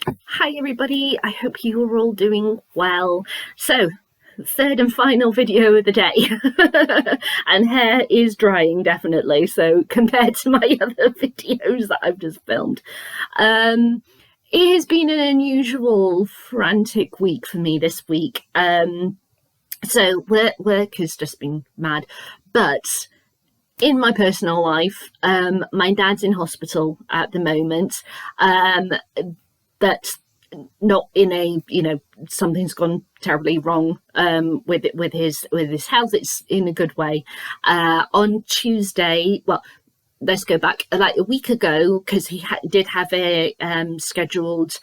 Hi everybody, I hope you are all doing well. So, third and final video of the day. And hair is drying definitely, so compared to my other videos that I've just filmed. It has been an unusual, frantic week for me this week. So work has just been mad. But in my personal life, my dad's in hospital at the moment. But not in a, something's gone terribly wrong with his health. It's in a good way. On Tuesday, well, let's go back like a week ago, because he did have a scheduled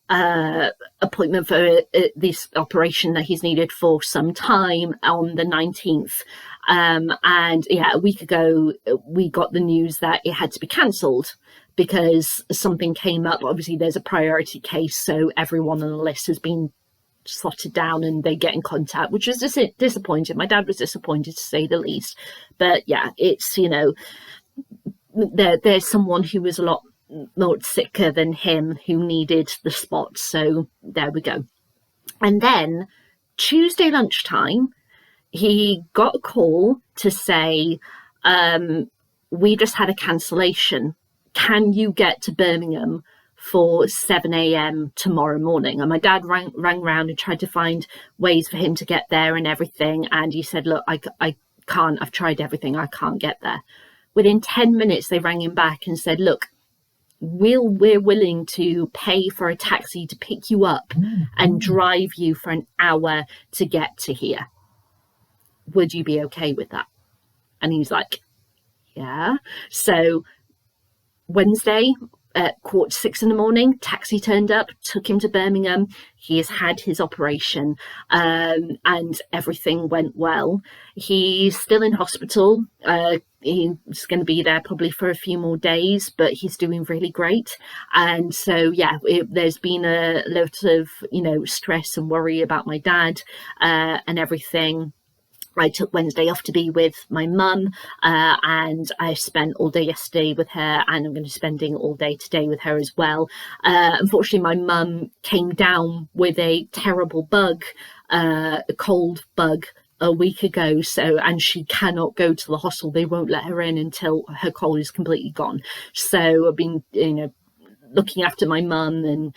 appointment for this operation that he's needed for some time on the 19th. And yeah, a week ago we got the news that it had to be cancelled because something came up. Obviously there's a priority case, so everyone on the list has been slotted down and they get in contact, which was just disappointing. My dad was disappointed, to say the least. But yeah, it's, there's someone who was a lot more sicker than him who needed the spot, so there we go. And then Tuesday lunchtime he got a call to say, we just had a cancellation, can you get to Birmingham for 7 a.m. tomorrow morning? And my dad rang round and tried to find ways for him to get there and everything, and he said, look, I can't, I've tried everything, I can't get there. Within 10 minutes they rang him back and said, look, we're willing to pay for a taxi to pick you up and drive you for an hour to get to here. Would you be okay with that? And he's like, yeah. So Wednesday at 6:15 in the morning, taxi turned up, took him to Birmingham. He has had his operation, and everything went well. He's still in hospital. He's going to be there probably for a few more days, but he's doing really great. And so, yeah, there's been a lot of, stress and worry about my dad and everything. I took Wednesday off to be with my mum, and I spent all day yesterday with her, and I'm going to be spending all day today with her as well. Unfortunately, my mum came down with a terrible bug, a cold bug, a week ago, and she cannot go to the hospital. They won't let her in until her cold is completely gone. So I've been, looking after my mum and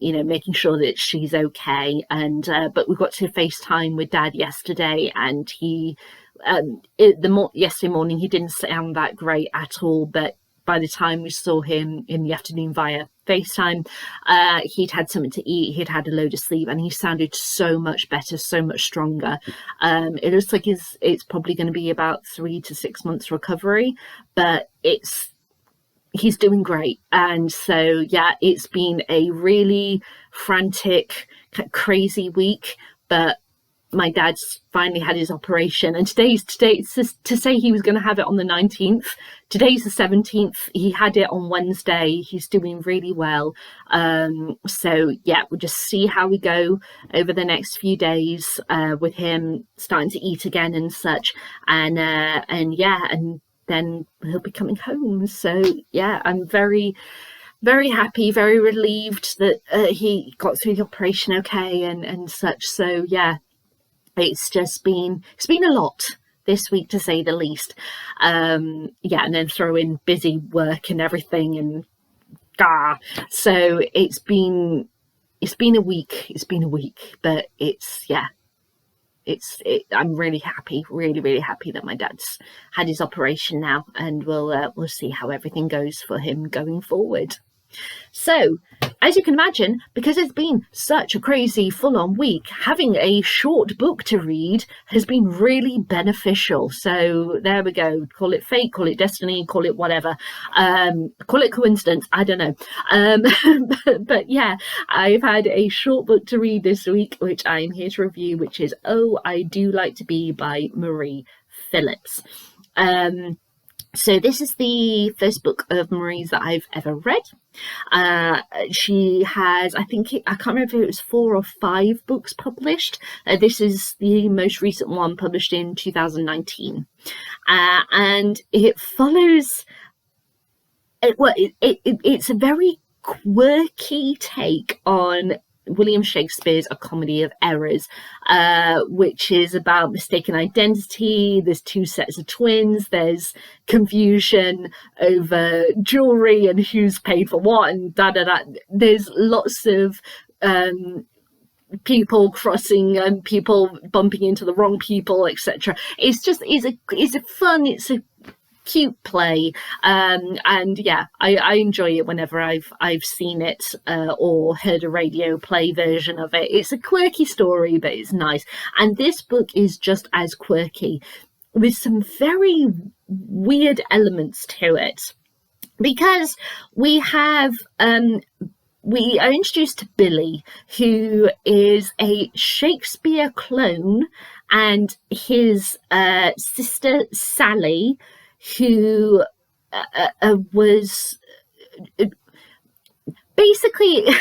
making sure that she's okay. And but we got to FaceTime with Dad yesterday, and he yesterday morning he didn't sound that great at all, but by the time we saw him in the afternoon via FaceTime, he'd had something to eat, he'd had a load of sleep, and he sounded so much better, so much stronger. It looks like it's probably going to be about 3 to 6 months recovery, but he's doing great. And so, yeah, it's been a really frantic, crazy week, but my dad's finally had his operation, and today's to say he was going to have it on the 19th. Today's the 17th. He had it on Wednesday. He's doing really well. So yeah, we'll just see how we go over the next few days with him starting to eat again and such. And then he'll be coming home. So yeah, I'm very, very happy, very relieved that he got through the operation okay and such. So yeah, it's been a lot this week, to say the least. And then throw in busy work and everything, and so it's been a week, but I'm really happy, really happy that my dad's had his operation now, and we'll see how everything goes for him going forward. So, as you can imagine, because it's been such a crazy full-on week, having a short book to read has been really beneficial. So there we go. Call it fate, call it destiny, call it whatever. Call it coincidence, I don't know. But yeah, I've had a short book to read this week, which I'm here to review, which is Oh, I Do Like to Be by Marie Phillips. So this is the first book of Marie's that I've ever read. She has, I can't remember if it was 4 or 5 books published. This is the most recent one, published in 2019. And it follows, it's a very quirky take on William Shakespeare's A Comedy of Errors, which is about mistaken identity. There's two sets of twins. There's confusion over jewelry and who's paid for what, and There's lots of people crossing and people bumping into the wrong people, etc. It's a fun, it's a cute play, and yeah, I enjoy it whenever I've seen it or heard a radio play version of it. It's a quirky story, but it's nice, and this book is just as quirky with some very weird elements to it, because we are introduced to Billy, who is a Shakespeare clone, and his sister Sally, who was basically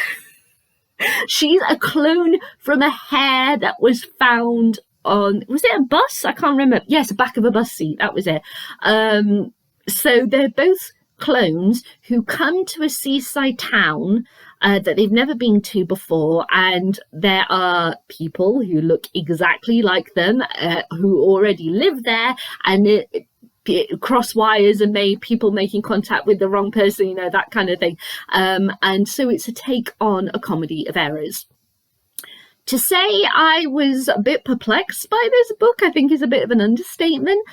she's a clone from a hair that was found on, was it a bus? I can't remember. Yes, the back of a bus seat. That was it. So they're both clones who come to a seaside town that they've never been to before, and there are people who look exactly like them who already live there, and cross wires and people making contact with the wrong person, that kind of thing. And so it's a take on A Comedy of Errors. To say I was a bit perplexed by this book, I think, is a bit of an understatement.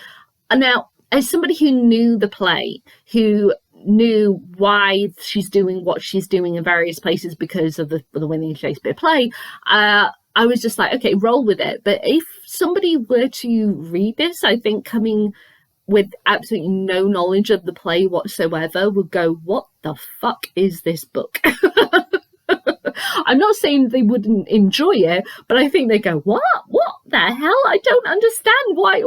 Now, as somebody who knew the play, who knew why she's doing what she's doing in various places because of the William Shakespeare play, I was just like, okay, roll with it. But if somebody were to read this, I think coming with absolutely no knowledge of the play whatsoever would go, what the fuck is this book? I'm not saying they wouldn't enjoy it, but I think they go, what the hell? I don't understand why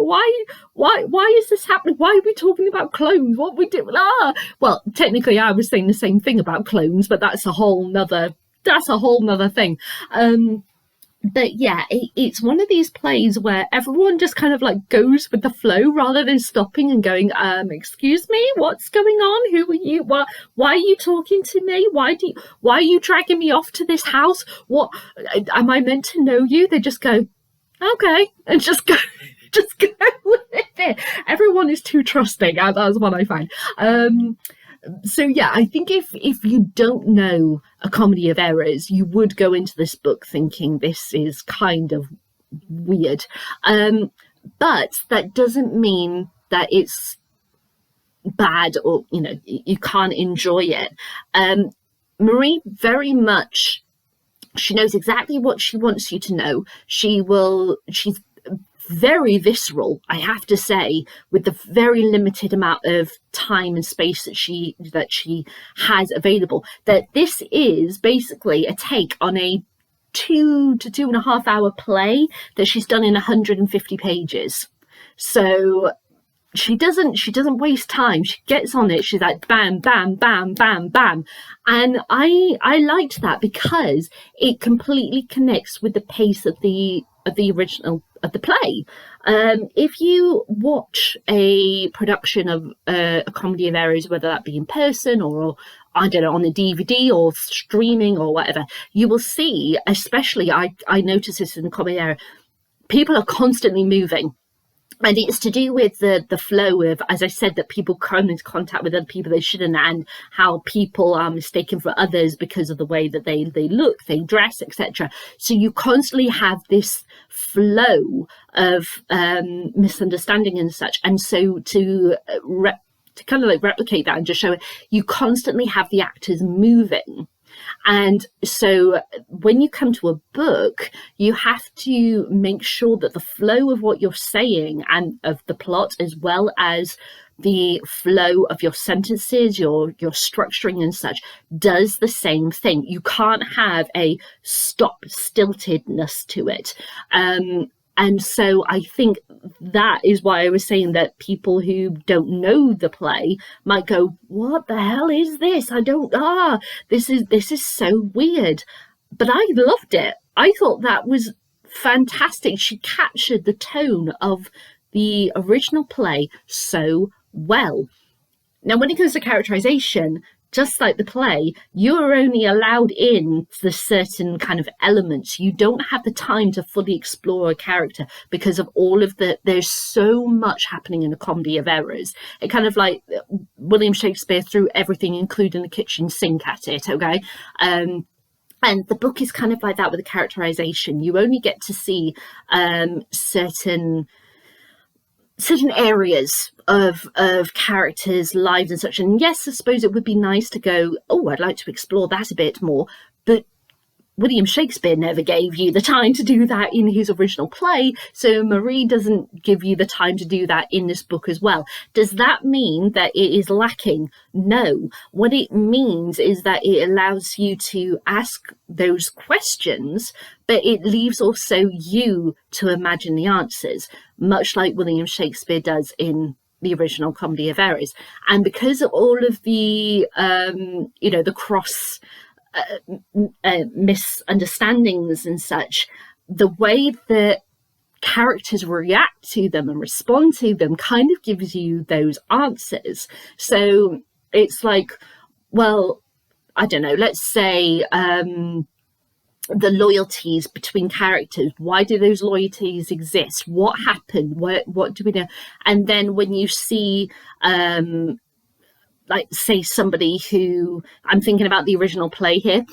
is this happening? Why are we talking about clones? What we do? Well, technically I was saying the same thing about clones, but that's a whole nother thing. But yeah, it's one of these plays where everyone just kind of like goes with the flow rather than stopping and going, excuse me, what's going on? Who are you? Why are you talking to me? Why are you dragging me off to this house? What, am I meant to know you? They just go, okay, and just go with it. Everyone is too trusting. That's what I find. So yeah, I think if you don't know A Comedy of Errors, you would go into this book thinking this is kind of weird. But that doesn't mean that it's bad or, you can't enjoy it. Marie very much, she knows exactly what she wants you to know. She's very visceral, I have to say, with the very limited amount of time and space that she has available. That this is basically a take on a 2 to 2.5 hour play that she's done in 150 pages. So she doesn't waste time. She gets on it. She's like bam, bam, bam, bam, bam. And I liked that because it completely connects with the pace of the original of the play. If you watch a production of A Comedy of Errors, whether that be in person or I don't know, on a DVD or streaming or whatever, you will see, especially I notice this in the Comedy of Errors, people are constantly moving. And it's to do with the flow of, as I said, that people come into contact with other people they shouldn't, and how people are mistaken for others because of the way that they look, they dress, etc. So you constantly have this flow of misunderstanding and such. And so to kind of like replicate that and just show it, you constantly have the actors moving. And so when you come to a book, you have to make sure that the flow of what you're saying and of the plot, as well as the flow of your sentences, your structuring and such, does the same thing. You can't have a stiltedness to it. And so I think that is why I was saying that people who don't know the play might go, what the hell is this? This is so weird. But I loved it. I thought that was fantastic. She captured the tone of the original play so well. Now, when it comes to characterization, just like the play, you're only allowed in the certain kind of elements. You don't have the time to fully explore a character because of all of there's so much happening in a comedy of errors. It kind of like William Shakespeare threw everything, including the kitchen sink, at it, okay? And the book is kind of like that with the characterization. You only get to see certain areas of characters' lives and such. And yes, I suppose it would be nice to go, oh, I'd like to explore that a bit more. But William Shakespeare never gave you the time to do that in his original play, so Marie doesn't give you the time to do that in this book as well. Does that mean that it is lacking? No. What it means is that it allows you to ask those questions, but it leaves also you to imagine the answers, much like William Shakespeare does in the original Comedy of Errors. And because of all of the, the cross misunderstandings and such, the way that characters react to them and respond to them kind of gives you those answers. So it's like, well, I don't know, let's say the loyalties between characters. Why do those loyalties exist? What happened? What do we know? And then when you see like say somebody who, I'm thinking about the original play here,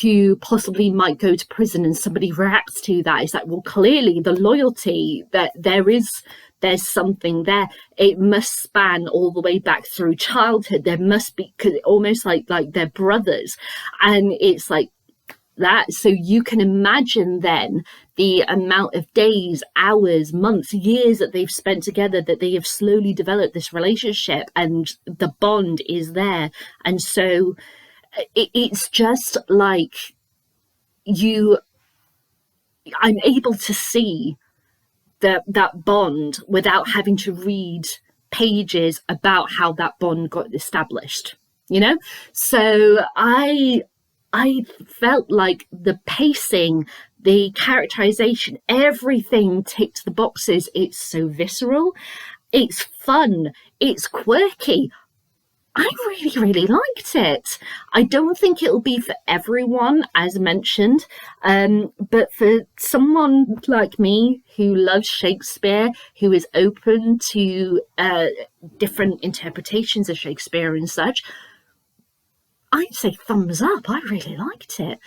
who possibly might go to prison, and somebody reacts to that. It's like, well, clearly the loyalty that there's something there. It must span all the way back through childhood. There must be, cause almost like they're brothers. And it's like that. So you can imagine then the amount of days, hours, months, years that they've spent together, that they have slowly developed this relationship, and the bond is there. And so it's just like I'm able to see that bond without having to read pages about how that bond got established, So I felt like the pacing, the characterization, everything ticked the boxes. It's so visceral, it's fun, it's quirky. I really, really liked it. I don't think it'll be for everyone, as mentioned, but for someone like me who loves Shakespeare, who is open to different interpretations of Shakespeare and such, I'd say thumbs up. I really liked it.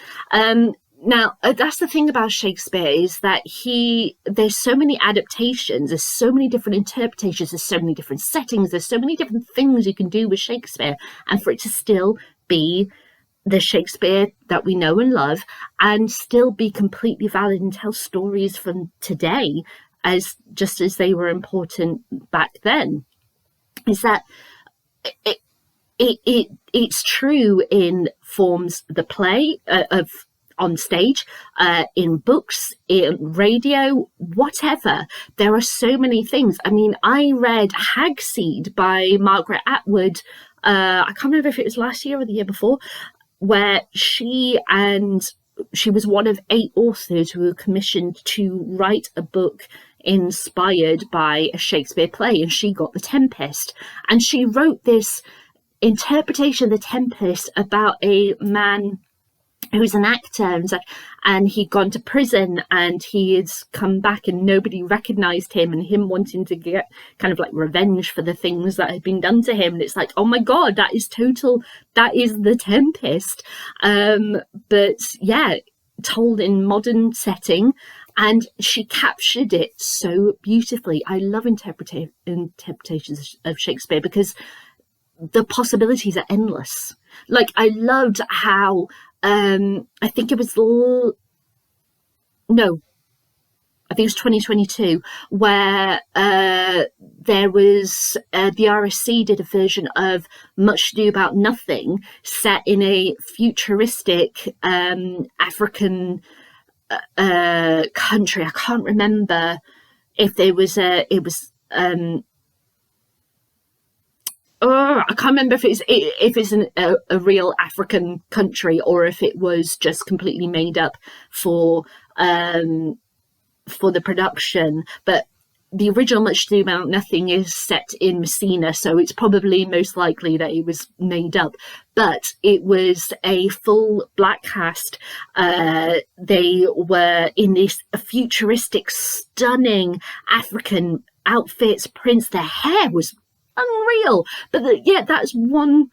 Now, that's the thing about Shakespeare, is that there's so many adaptations, there's so many different interpretations, there's so many different settings, there's so many different things you can do with Shakespeare, and for it to still be the Shakespeare that we know and love, and still be completely valid and tell stories from today just as they were important back then, is that it's true in forms, the play of on stage, in books, in radio, whatever. There are so many things. I mean, I read Hagseed by Margaret Atwood, I can't remember if it was last year or the year before, where she was one of 8 authors who were commissioned to write a book inspired by a Shakespeare play, and she got The Tempest. And she wrote this interpretation of The Tempest about a man who's an actor, and he'd gone to prison, and he had come back and nobody recognized him, and him wanting to get kind of like revenge for the things that had been done to him. And it's like, oh my God, that is The Tempest. But yeah, told in modern setting, and she captured it so beautifully. I love interpretations of Shakespeare because the possibilities are endless. Like, I loved how I think it was 2022, where there was the RSC did a version of Much Ado About Nothing, set in a futuristic African country. I can't remember if I can't remember if it's a real African country, or if it was just completely made up for the production. But the original Much Ado About Nothing is set in Messina, so it's probably most likely that it was made up. But it was a full black cast. They were in this futuristic, stunning African outfits, prints. Their hair was unreal. But yeah, that's one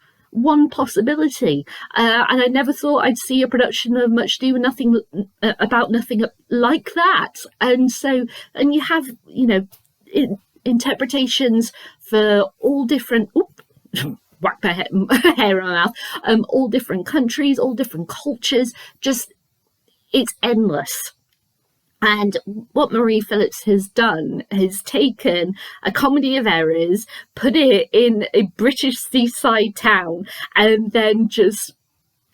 possibility, and I never thought I'd see a production of Much Ado Nothing About Nothing like that. And you have, you know, interpretations for all different whack my hair in my mouth, all different countries, all different cultures. Just, it's endless. And what Marie Phillips has done is taken a comedy of errors, put it in a British seaside town, and then just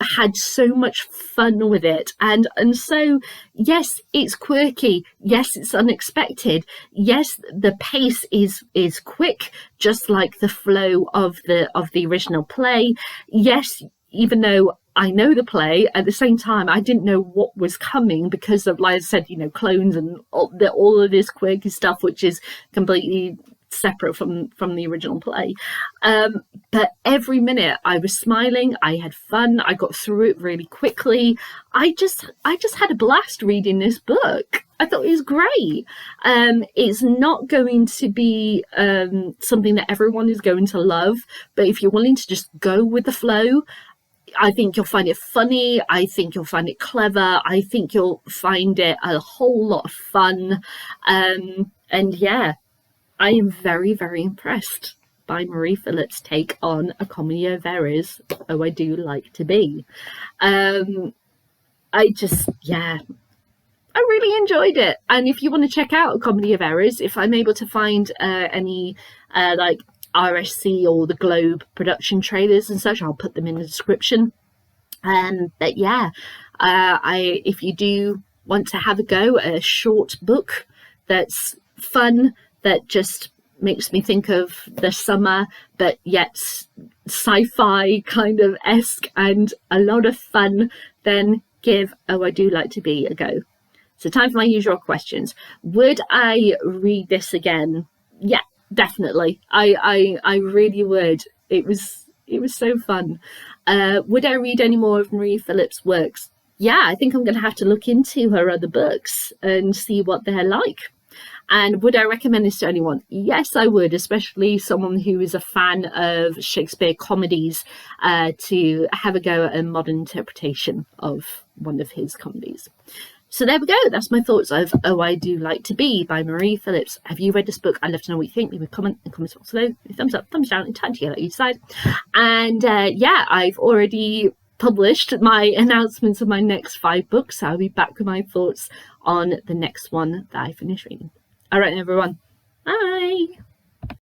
had so much fun with it. And so, yes, it's quirky. Yes, it's unexpected. Yes, the pace is quick, just like the flow of the original play. Yes, even though I know the play, at the same time, I didn't know what was coming because of, like I said, you know, clones and all of this quirky stuff, which is completely separate from the original play. But every minute I was smiling, I had fun, I got through it really quickly. I just had a blast reading this book. I thought it was great. It's not going to be something that everyone is going to love, but if you're willing to just go with the flow, I think you'll find it funny. I think you'll find it clever. I think you'll find it a whole lot of fun. And yeah, I am very, very impressed by Marie Phillips' take on A Comedy of Errors, Oh, I Do Like to Be. I really enjoyed it. And if you want to check out A Comedy of Errors, if I'm able to find any like RSC or the Globe production trailers and such, I'll put them in the description. But yeah, if you do want to have a go at a short book that's fun, that just makes me think of the summer, but yet sci-fi kind of esque and a lot of fun, then give Oh, I Do Like to Be a go. So time for my usual questions. Would I read this again? Yeah, definitely. I really would. It was so fun. Would I read any more of Marie Phillips' works? Yeah, I think I'm going to have to look into her other books and see what they're like. And would I recommend this to anyone? Yes, I would, especially someone who is a fan of Shakespeare comedies, to have a go at a modern interpretation of one of his comedies. So there we go. That's my thoughts of Oh, I Do Like to Be by Marie Phillips. Have you read this book? I'd love to know what you think. Leave a comment in the comments box below. Thumbs up, thumbs down, and time to yell at each side. And yeah, I've already published my announcements of my next 5 books. So I'll be back with my thoughts on the next one that I finish reading. All right, everyone. Bye.